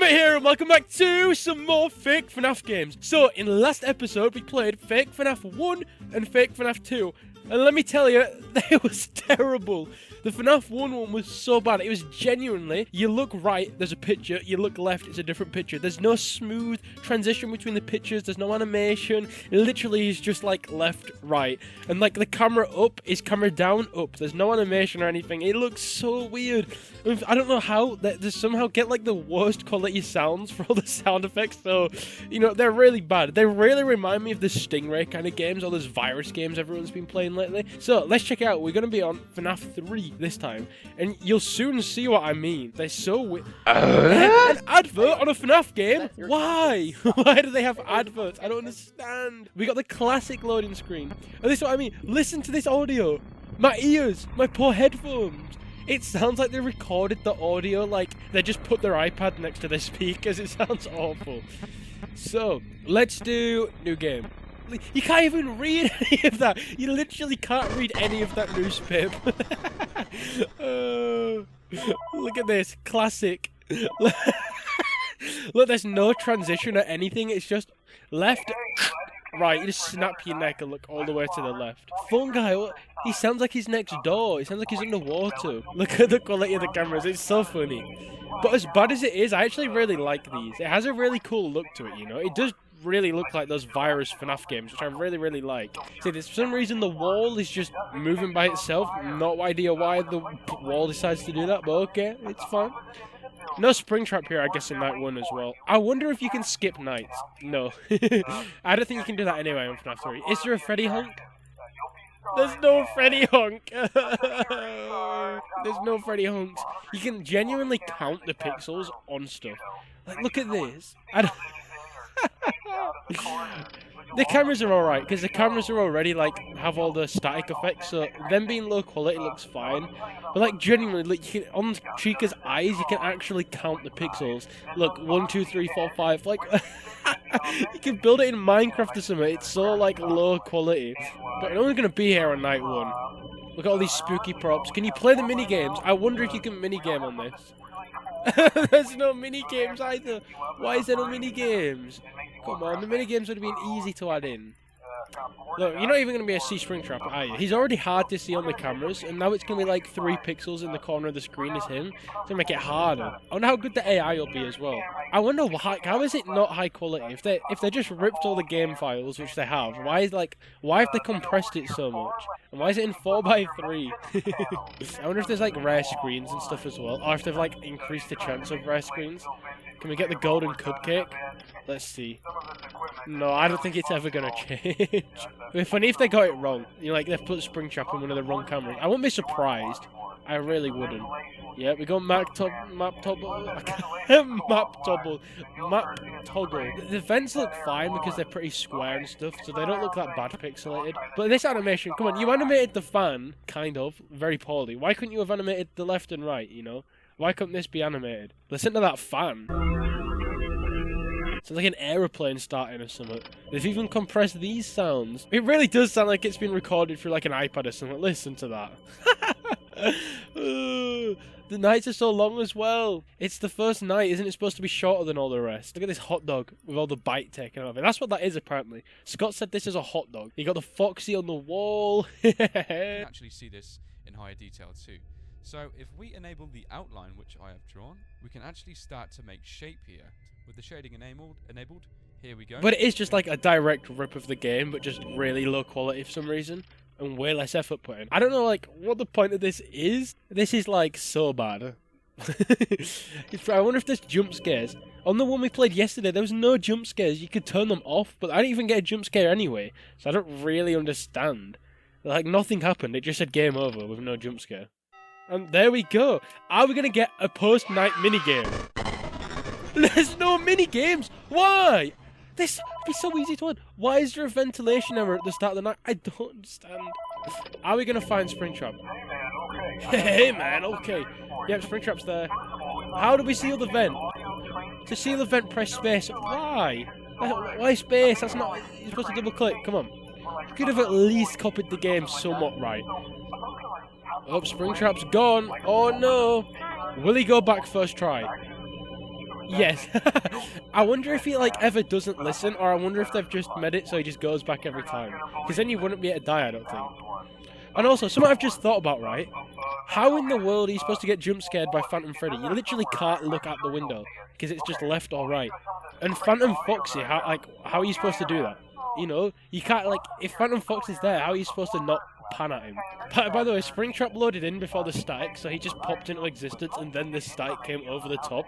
Right here, and welcome back to some more fake FNAF games. So, in the last episode, we played fake FNAF 1 and fake FNAF 2. And let me tell you, it was terrible. The FNAF 1 one was so bad. It was genuinely, you look right, there's a picture. You look left, it's a different picture. There's no smooth transition between the pictures. There's no animation. It literally is just like left, right. And like the camera up is camera down, up. There's no animation or anything. It looks so weird. I don't know how they somehow get like the worst quality sounds for all the sound effects. So, you know, they're really bad. They really remind me of the Stingray kind of games, all those virus games everyone's been playing lately. So let's check it out. We're going to be on FNAF 3 this time, and you'll soon see what I mean. They're so weird. An advert on a FNAF game? Why? Why do they have adverts? I don't understand. We got the classic loading screen. And this is what I mean. Listen to this audio. My ears. My poor headphones. It sounds like they recorded the audio, like they just put their iPad next to their speakers. It sounds awful. So, let's do new game. You can't even read any of that. You literally can't read any of that newspaper. Look at this. Classic. Look, there's no transition or anything. It's just left, right. You just snap your neck and look all the way to the left. Phone guy, he sounds like he's next door. He sounds like he's underwater. Look at the quality of the cameras. It's so funny. But as bad as it is, I actually really like these. It has a really cool look to it, you know. It does really look like those virus FNAF games, which I really like. See, for some reason the wall is just moving by itself. No idea why the wall decides to do that, but okay, it's fine. No springtrap here, I guess, in night 1 as well. I wonder if you can skip nights. No. I don't think you can do that anyway on FNAF 3. Is there a Freddy honk? There's no Freddy honk. There's no Freddy honks. You can genuinely count the pixels on stuff. Like, look at this. The cameras are alright, because the cameras are already, like, have all the static effects, so them being low quality looks fine. But, like, genuinely, like, you can, on Chica's eyes, you can actually count the pixels. Look, 1, 2, 3, 4, 5, like, you can build it in Minecraft or something. It's so, like, low quality. But I'm only going to be here on night 1. Look at all these spooky props. Can you play the mini-games? I wonder if you can mini-game on this. There's no mini-games either. Why is there no mini-games? Come on, the mini-games would have been easy to add in. Look, you're not even going to be a Springtrap, are you? He's already hard to see on the cameras, and now it's going to be like 3 pixels in the corner of the screen is him. It's going to make it harder. I wonder how good the AI will be as well. I wonder why, how is it not high quality? If they just ripped all the game files, which they have, why have they compressed it so much? And why is it in 4:3? I wonder if there's like rare screens and stuff as well, or if they've like increased the chance of rare screens. Can we get the golden cupcake? Let's see. No, I don't think it's ever gonna change. It'd be funny if they got it wrong. You know, like they've put Springtrap in one of the wrong cameras. I wouldn't be surprised. I really wouldn't. Yeah, we got map toggle. Map toggle. The vents look fine because they're pretty square and stuff, so they don't look that bad pixelated. But this animation, come on, you animated the fan, kind of, very poorly. Why couldn't you have animated the left and right, you know? Why couldn't this be animated? Listen to that fan. Sounds like an aeroplane starting or something. They've even compressed these sounds. It really does sound like it's been recorded through like an iPad or something. Listen to that. The nights are so long as well. It's the first night, isn't it supposed to be shorter than all the rest? Look at this hot dog with all the bite taken out of it. That's what that is apparently. Scott said this is a hot dog. You got the Foxy on the wall. You can actually see this in higher detail too. So if we enable the outline, which I have drawn, we can actually start to make shape here. With the shading enabled, here we go. But it is just like a direct rip of the game, but just really low quality for some reason. And way less effort put in. I don't know, like, what the point of this is. This is, like, so bad. I wonder if there's jump scares. On the one we played yesterday, there was no jump scares. You could turn them off, but I didn't even get a jump scare anyway. So I don't really understand. Like, nothing happened. It just said game over with no jump scare. And there we go. Are we going to get a post-night minigame? There's no mini-games. Why? This would be so easy to win. Why is there a ventilation error at the start of the night? I don't understand. Are we going to find Springtrap? Hey, man, okay. Yep, Springtrap's there. How do we seal the vent? To seal the vent, press space. Why? Why space? That's not... You're supposed to double-click. Come on. You could have at least copied the game somewhat right. Oh, Springtrap's gone. Oh, no. Will he go back first try? Yes. I wonder if he like ever doesn't listen, or I wonder if they've just made it so he just goes back every time. Because then you wouldn't be able to die, I don't think. And also, something I've just thought about, right? How in the world are you supposed to get jump scared by Phantom Freddy? You literally can't look out the window because it's just left or right. And Phantom Foxy, how are you supposed to do that? You know, you can't like if Phantom Fox is there, how are you supposed to not pan at him? By the way, Springtrap loaded in before the static, so he just popped into existence and then the static came over the top.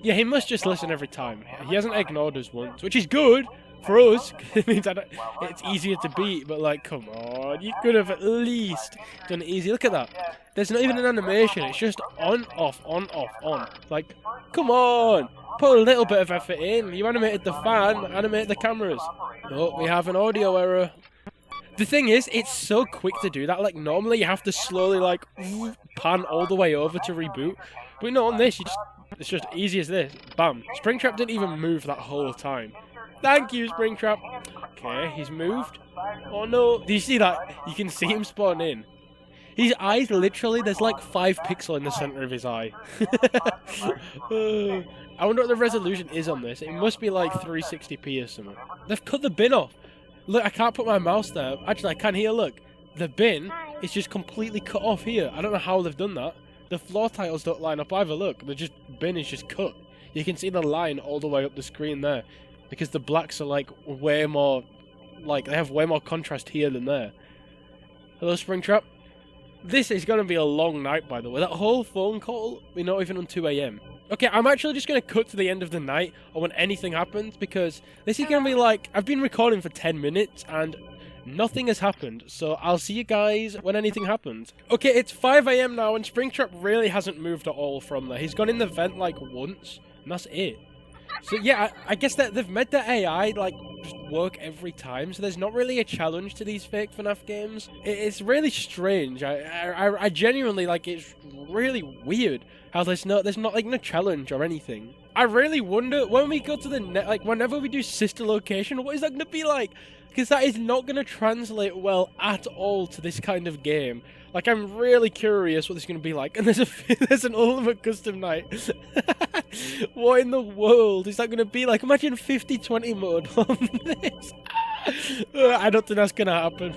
Yeah, he must just listen every time. He hasn't ignored us once, which is good for us. It means it's easier to beat, but like, come on, you could have at least done it easy. Look at that. There's not even an animation. It's just on, off, on, off, on. Like, come on. Put a little bit of effort in. You animated the fan, animate the cameras. Oh, we have an audio error. The thing is, it's so quick to do that. Like, normally you have to slowly, like, pan all the way over to reboot. But no, on this, it's just easy as this. Bam. Springtrap didn't even move that whole time. Thank you, Springtrap. Okay, he's moved. Oh no. Do you see that? You can see him spawn in. His eyes, literally, there's like 5 pixels in the center of his eye. I wonder what the resolution is on this. It must be like 360p or something. They've cut the bin off. Look, I can't put my mouse there. Actually, I can here, look. The bin is just completely cut off here. I don't know how they've done that. The floor tiles don't line up either, look. The bin is just cut. You can see the line all the way up the screen there. Because the blacks are like way more, like they have way more contrast here than there. Hello, Springtrap. This is going to be a long night, by the way. That whole phone call, we're not even on 2 AM. Okay, I'm actually just going to cut to the end of the night or when anything happens, because this is going to be like, I've been recording for 10 minutes and nothing has happened. So I'll see you guys when anything happens. Okay, it's 5 AM now and Springtrap really hasn't moved at all from there. He's gone in the vent like once and that's it. So yeah, I guess that they've made the AI like just work every time, so there's not really a challenge to these fake FNAF games. It's really strange. I genuinely like it's really weird how there's not like no challenge or anything. I really wonder when we go to the like whenever we do sister location, what is that going to be like? Because that is not going to translate well at all to this kind of game. Like, I'm really curious what this is going to be like. And there's an ultimate custom night. What in the world is that going to be like? Imagine 50-20 mode on this. I don't think that's going to happen.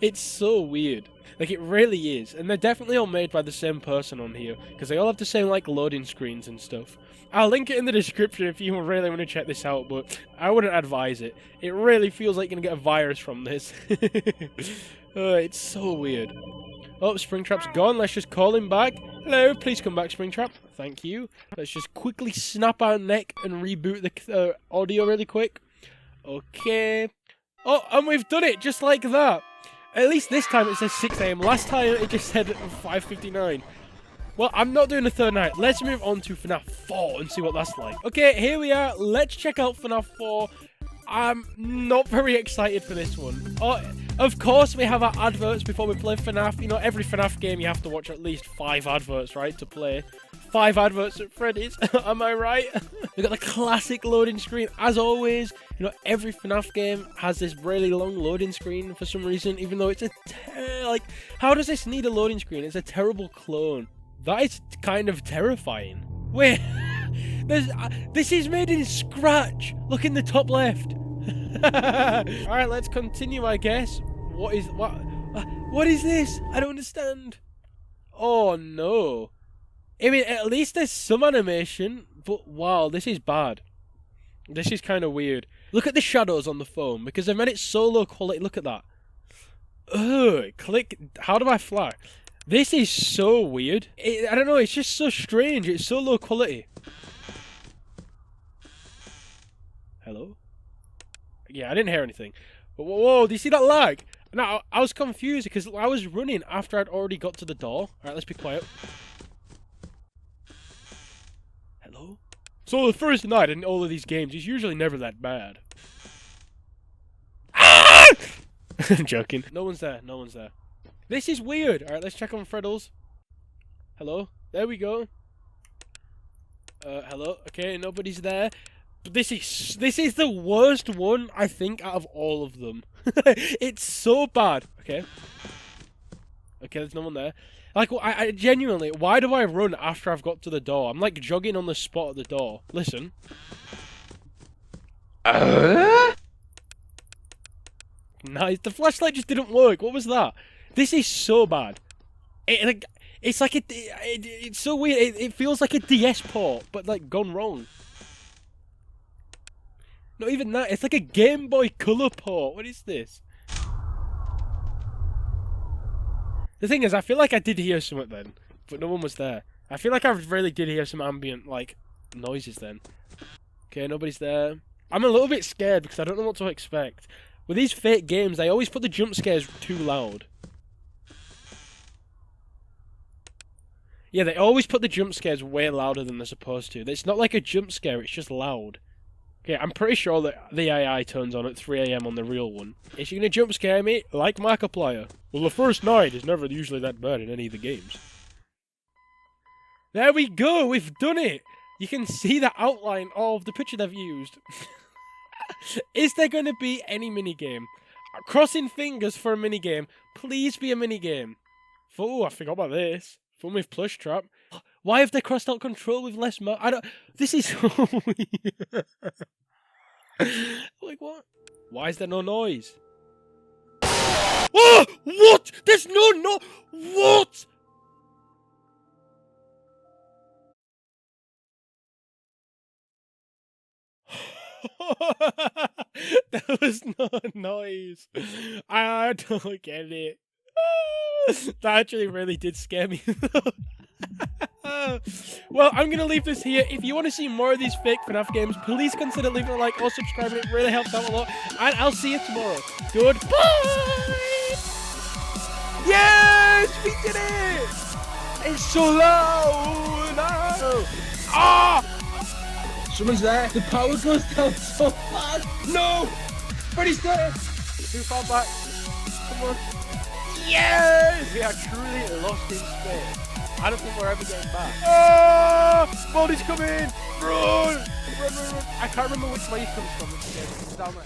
It's so weird. Like, it really is. And they're definitely all made by the same person on here. Because they all have the same, like, loading screens and stuff. I'll link it in the description if you really want to check this out, but I wouldn't advise it. It really feels like you're going to get a virus from this. It's so weird. Oh, Springtrap's gone. Let's just call him back. Hello, please come back, Springtrap. Thank you. Let's just quickly snap our neck and reboot the audio really quick. Okay. Oh, and we've done it just like that. At least this time it says 6 AM. Last time it just said 5:59. Well, I'm not doing a third night. Let's move on to FNAF 4 and see what that's like. Okay, here we are. Let's check out FNAF 4. I'm not very excited for this one. Oh, of course, we have our adverts before we play FNAF. You know, every FNAF game you have to watch at least 5 adverts, right, to play. 5 adverts at Freddy's. Am I right? We've got the classic loading screen. As always, you know, every FNAF game has this really long loading screen for some reason, even though it's a... like, how does this need a loading screen? It's a terrible clone. That is kind of terrifying. Wait, this is made in Scratch. Look in the top left. Alright, let's continue, I guess. What is this? I don't understand. Oh no. I mean, at least there's some animation, but wow, this is bad. This is kind of weird. Look at the shadows on the phone, because they've made it so low quality. Look at that. Ugh, click. How do I fly? This is so weird. I don't know, it's just so strange. It's so low quality. Hello? Yeah, I didn't hear anything. But whoa, do you see that lag? No, I was confused because I was running after I'd already got to the door. Alright, let's be quiet. Hello? So the first night in all of these games is usually never that bad. Ah! I'm joking. No one's there, no one's there. This is weird. Alright, let's check on Freddles. Hello? There we go. Hello? Okay, nobody's there. But this is the worst one, I think, out of all of them. It's so bad. Okay. Okay, there's no one there. Like, I genuinely, why do I run after I've got to the door? I'm like jogging on the spot at the door. Listen. Nice. The flashlight just didn't work. What was that? This is so bad. It's like it's so weird. It feels like a DS port, but like gone wrong. Not even that. It's like a Game Boy Color port. What is this? The thing is, I feel like I did hear something then, but no one was there. I feel like I really did hear some ambient, like, noises then. Okay, nobody's there. I'm a little bit scared because I don't know what to expect. With these fake games, they always put the jump scares too loud. Yeah, they always put the jump scares way louder than they're supposed to. It's not like a jump scare, it's just loud. Okay, I'm pretty sure that the AI turns on at 3 AM on the real one. Is she gonna jump scare me? Like Markiplier. Well, the first night is never usually that bad in any of the games. There we go, we've done it! You can see the outline of the picture they've used. Is there gonna be any minigame? Crossing fingers for a minigame. Please be a minigame. Oh, I forgot about this. Fun with plush trap. Why have they crossed out control with less I don't... This is so weird. Like, what? Why is there no noise? Oh! What? There's no... What? There was no noise. I don't get it. That actually really did scare me. Well, I'm going to leave this here. If you want to see more of these fake FNAF games, please consider leaving a like or subscribing. It really helps out a lot. And I'll see you tomorrow. Goodbye! Yes! We did it! It's so loud! No! Ah! Someone's there. The power goes down so fast. No! Freddy's there. Too far back. Come on. Yes! We are truly lost in space. I don't think we're ever getting back. Oh! Body's coming! Run! Run, run, run. I can't remember which way he comes from. It's down there.